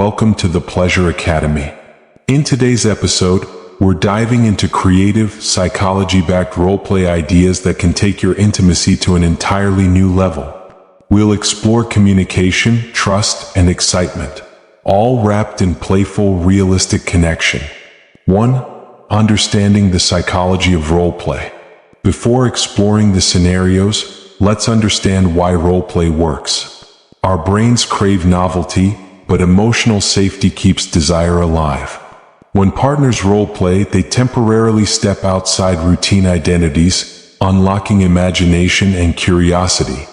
welcome to the Pleasure Academy. In today's episode, we're diving into creative, psychology-backed roleplay ideas that can take your intimacy to an entirely new level. We'll explore communication, trust, and excitement, all wrapped in playful, realistic connection. 1. Understanding the psychology of roleplay. Before exploring the scenarios, let's understand why roleplay works. Our brains crave novelty, but emotional safety keeps desire alive. When partners roleplay, they temporarily step outside routine identities, unlocking imagination and curiosity.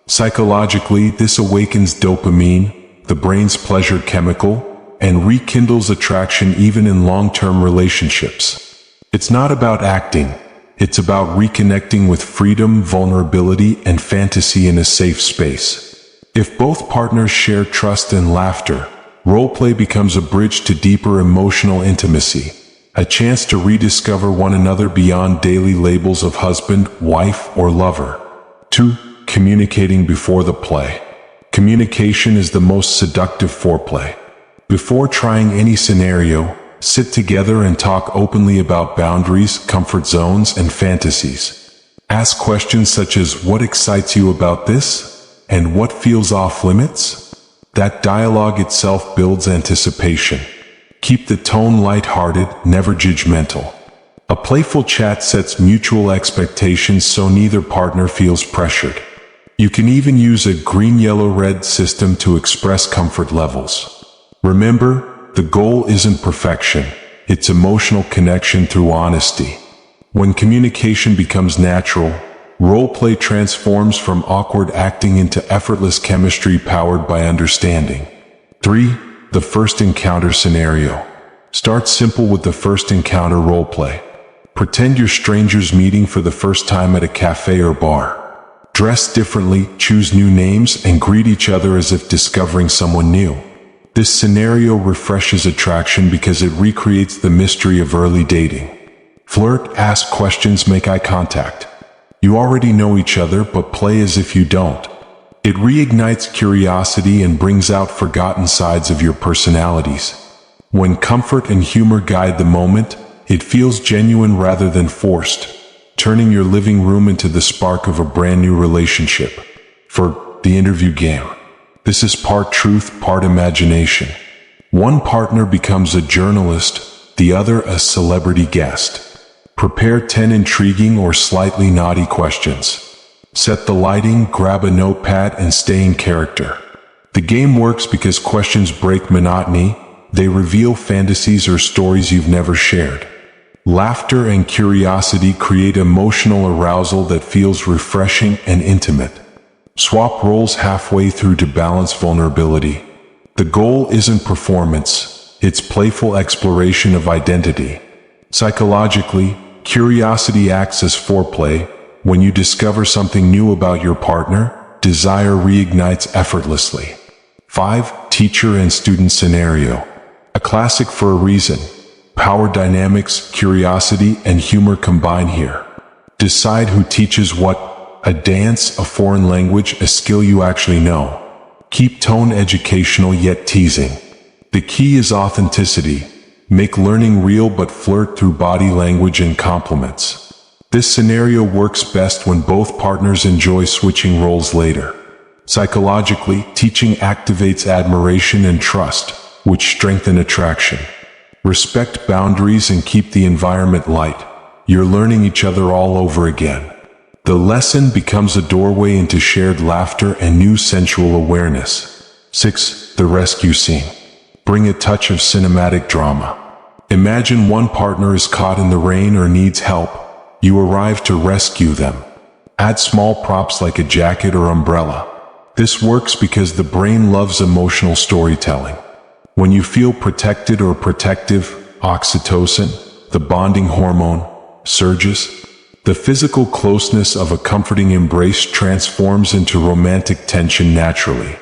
Psychologically, this awakens dopamine, the brain's pleasure chemical, and rekindles attraction even in long-term relationships. It's not about acting, it's about reconnecting with freedom, vulnerability, and fantasy in a safe space. If both partners share trust and laughter, roleplay becomes a bridge to deeper emotional intimacy, a chance to rediscover one another beyond daily labels of husband, wife, or lover. 2. Communicating before the play. Communication is the most seductive foreplay. Before trying any scenario, sit together and talk openly about boundaries, comfort zones, and fantasies. Ask questions such as, what excites you about this? And what feels off limits? That dialogue itself builds anticipation. Keep the tone light-hearted, never judgmental. A playful chat sets mutual expectations so neither partner feels pressured. You can even use a green-yellow-red system to express comfort levels. Remember, the goal isn't perfection, it's emotional connection through honesty. When communication becomes natural, roleplay transforms from awkward acting into effortless chemistry powered by understanding. 3. The first encounter scenario. Start simple with the first encounter roleplay. Pretend you're strangers meeting for the first time at a cafe or bar. Dress differently, choose new names, and greet each other as if discovering someone new. This scenario refreshes attraction because it recreates the mystery of early dating. Flirt, ask questions, make eye contact. You already know each other, but play as if you don't. It reignites curiosity and brings out forgotten sides of your personalities. When comfort and humor guide the moment, it feels genuine rather than forced, turning your living room into the spark of a brand new relationship. For the interview game, this is part truth, part imagination. One partner becomes a journalist, the other a celebrity guest. Prepare 10 intriguing or slightly naughty questions. Set the lighting, grab a notepad, and stay in character. The game works because questions break monotony, they reveal fantasies or stories you've never shared. Laughter and curiosity create emotional arousal that feels refreshing and intimate. Swap roles halfway through to balance vulnerability. The goal isn't performance, it's playful exploration of identity. Psychologically, curiosity acts as foreplay. When you discover something new about your partner, desire reignites effortlessly. 5. Teacher and student scenario. A classic for a reason. Power dynamics, curiosity, and humor combine here. Decide who teaches what. A dance, a foreign language, a skill you actually know. Keep tone educational yet teasing. The key is authenticity. Make learning real but flirt through body language and compliments. This scenario works best when both partners enjoy switching roles later. Psychologically, teaching activates admiration and trust, which strengthen attraction. Respect boundaries and keep the environment light. You're learning each other all over again. The lesson becomes a doorway into shared laughter and new sensual awareness. 6. The rescue scene. Bring a touch of cinematic drama. Imagine one partner is caught in the rain or needs help. You arrive to rescue them. Add small props like a jacket or umbrella. This works because the brain loves emotional storytelling. When you feel protected or protective, oxytocin, the bonding hormone, surges. The physical closeness of a comforting embrace transforms into romantic tension naturally.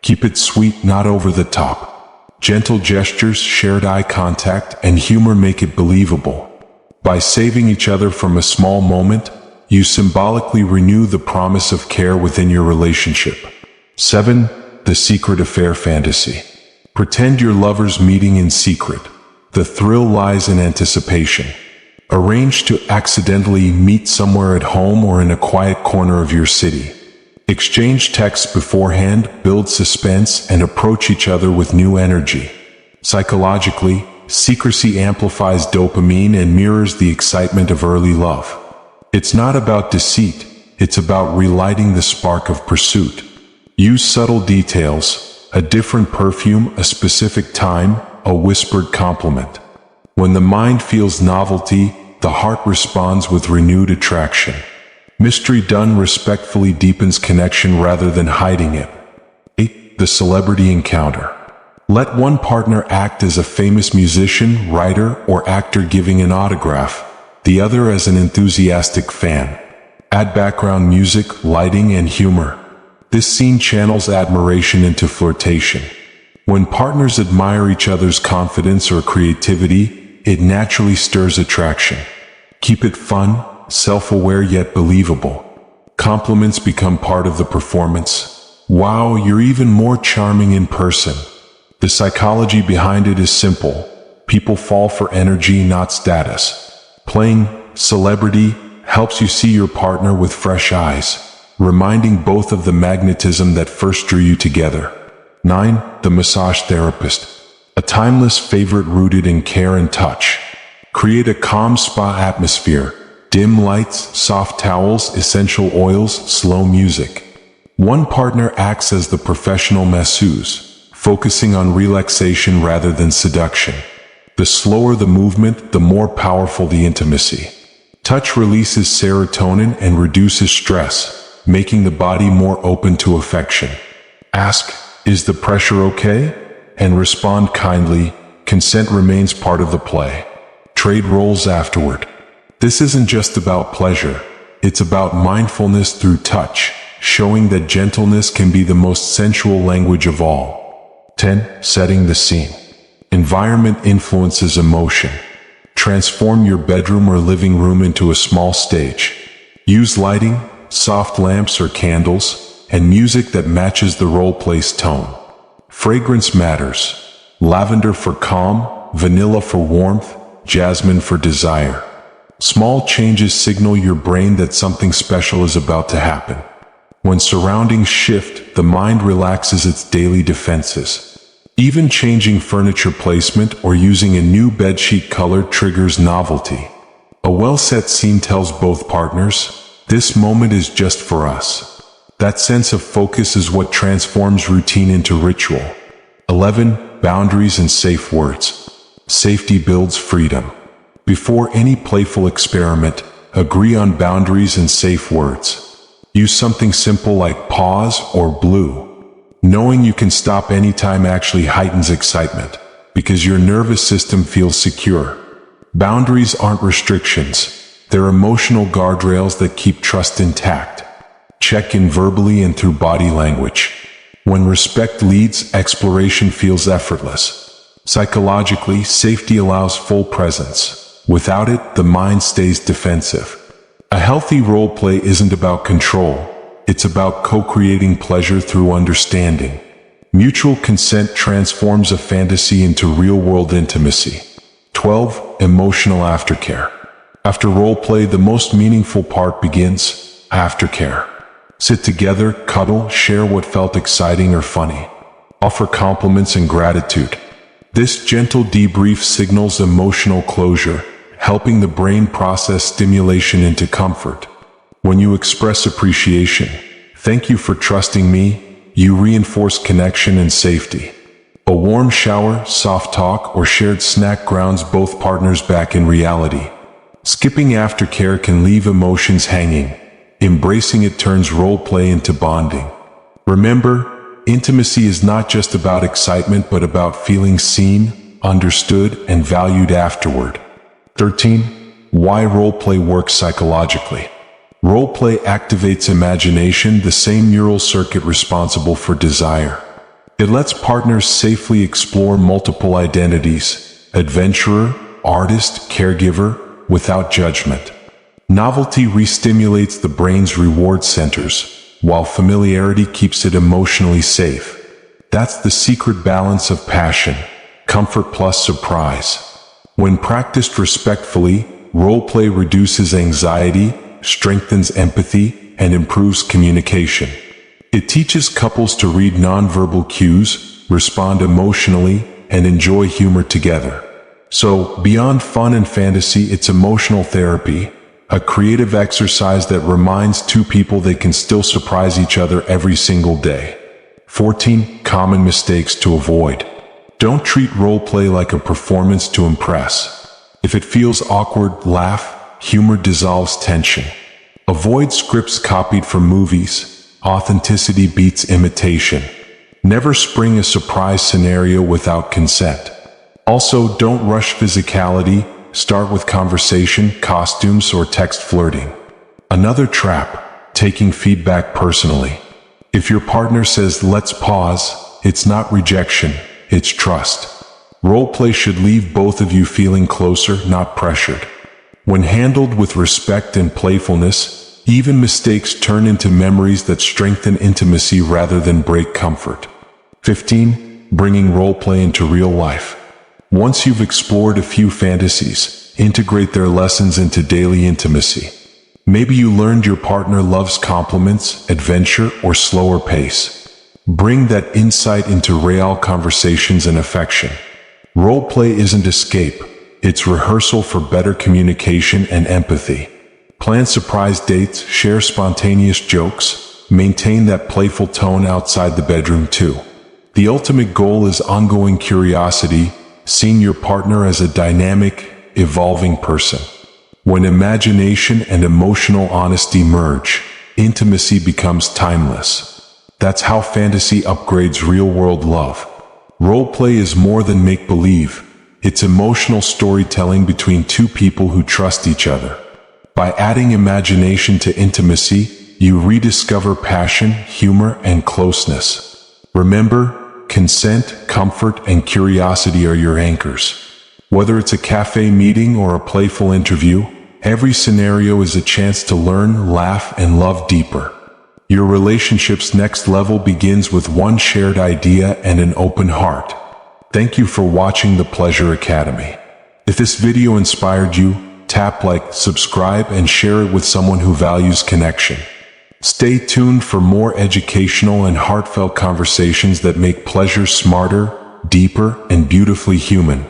Keep it sweet, not over the top. Gentle gestures, shared eye contact, and humor make it believable. By saving each other from a small moment, you symbolically renew the promise of care within your relationship. 7. The secret affair fantasy. Pretend your lovers meeting in secret. The thrill lies in anticipation. Arrange to accidentally meet somewhere at home or in a quiet corner of your city. Exchange texts beforehand, build suspense, and approach each other with new energy. Psychologically, secrecy amplifies dopamine and mirrors the excitement of early love. It's not about deceit, it's about relighting the spark of pursuit. Use subtle details, a different perfume, a specific time, a whispered compliment. When the mind feels novelty, the heart responds with renewed attraction. Mystery done respectfully deepens connection rather than hiding it. 8. The celebrity encounter. Let one partner act as a famous musician, writer, or actor giving an autograph, the other as an enthusiastic fan. Add background music, lighting, and humor. This scene channels admiration into flirtation. When partners admire each other's confidence or creativity, it naturally stirs attraction. Keep it fun, self-aware yet believable. Compliments become part of the performance. Wow, you're even more charming in person. The psychology behind it is simple. People fall for energy, not status. Playing celebrity helps you see your partner with fresh eyes, reminding both of the magnetism that first drew you together. 9. The massage therapist. A timeless favorite rooted in care and touch. Create a calm spa atmosphere. Dim lights, soft towels, essential oils, slow music. One partner acts as the professional masseuse, focusing on relaxation rather than seduction. The slower the movement, the more powerful the intimacy. Touch releases serotonin and reduces stress, making the body more open to affection. Ask, "Is the pressure okay?" and respond kindly. Consent remains part of the play. Trade roles afterward. This isn't just about pleasure, it's about mindfulness through touch, showing that gentleness can be the most sensual language of all. 10. Setting the scene. Environment influences emotion. Transform your bedroom or living room into a small stage. Use lighting, soft lamps or candles, and music that matches the role-play's tone. Fragrance matters. Lavender for calm, vanilla for warmth, jasmine for desire. Small changes signal your brain that something special is about to happen. When surroundings shift, the mind relaxes its daily defenses. Even changing furniture placement or using a new bedsheet color triggers novelty. A well-set scene tells both partners, "This moment is just for us." That sense of focus is what transforms routine into ritual. 11. Boundaries and safe words. Safety builds freedom. Before any playful experiment, agree on boundaries and safe words. Use something simple like pause or blue. Knowing you can stop anytime actually heightens excitement, because your nervous system feels secure. Boundaries aren't restrictions, they're emotional guardrails that keep trust intact. Check in verbally and through body language. When respect leads, exploration feels effortless. Psychologically, safety allows full presence. Without it, the mind stays defensive. A healthy role play isn't about control. It's about co-creating pleasure through understanding. Mutual consent transforms a fantasy into real-world intimacy. 12. Emotional aftercare. After role play, the most meaningful part begins: aftercare. Sit together, cuddle, share what felt exciting or funny. Offer compliments and gratitude. This gentle debrief signals emotional closure, helping the brain process stimulation into comfort. When you express appreciation, "Thank you for trusting me," you reinforce connection and safety. A warm shower, soft talk, or shared snack grounds both partners back in reality. Skipping aftercare can leave emotions hanging. Embracing it turns role play into bonding. Remember, intimacy is not just about excitement but about feeling seen, understood, and valued afterward. 13. Why roleplay works psychologically. Roleplay activates imagination, the same neural circuit responsible for desire. It lets partners safely explore multiple identities: adventurer, artist, caregiver, without judgment. Novelty re-stimulates the brain's reward centers, while familiarity keeps it emotionally safe. That's the secret balance of passion, comfort plus surprise. When practiced respectfully, roleplay reduces anxiety, strengthens empathy, and improves communication. It teaches couples to read nonverbal cues, respond emotionally, and enjoy humor together. So, beyond fun and fantasy, it's emotional therapy, a creative exercise that reminds two people they can still surprise each other every single day. 14 Common mistakes to avoid. Don't treat roleplay like a performance to impress. If it feels awkward, laugh. Humor dissolves tension. Avoid scripts copied from movies. Authenticity beats imitation. Never spring a surprise scenario without consent. Also, don't rush physicality. Start with conversation, costumes, or text flirting. Another trap, taking feedback personally. If your partner says, "Let's pause," it's not rejection, it's trust. Roleplay should leave both of you feeling closer, not pressured. When handled with respect and playfulness, even mistakes turn into memories that strengthen intimacy rather than break comfort. 15. Bringing roleplay into real life. Once you've explored a few fantasies, integrate their lessons into daily intimacy. Maybe you learned your partner loves compliments, adventure, or slower pace. Bring that insight into real conversations and affection. Roleplay isn't escape, it's rehearsal for better communication and empathy. Plan surprise dates, share spontaneous jokes, maintain that playful tone outside the bedroom too. The ultimate goal is ongoing curiosity, seeing your partner as a dynamic, evolving person. When imagination and emotional honesty merge, intimacy becomes timeless. That's how fantasy upgrades real-world love. Roleplay is more than make-believe. It's emotional storytelling between two people who trust each other. By adding imagination to intimacy, you rediscover passion, humor, and closeness. Remember, consent, comfort, and curiosity are your anchors. Whether it's a cafe meeting or a playful interview, every scenario is a chance to learn, laugh, and love deeper. Your relationship's next level begins with one shared idea and an open heart. Thank you for watching the Pleasure Academy. If this video inspired you, tap like, subscribe, and share it with someone who values connection. Stay tuned for more educational and heartfelt conversations that make pleasure smarter, deeper, and beautifully human.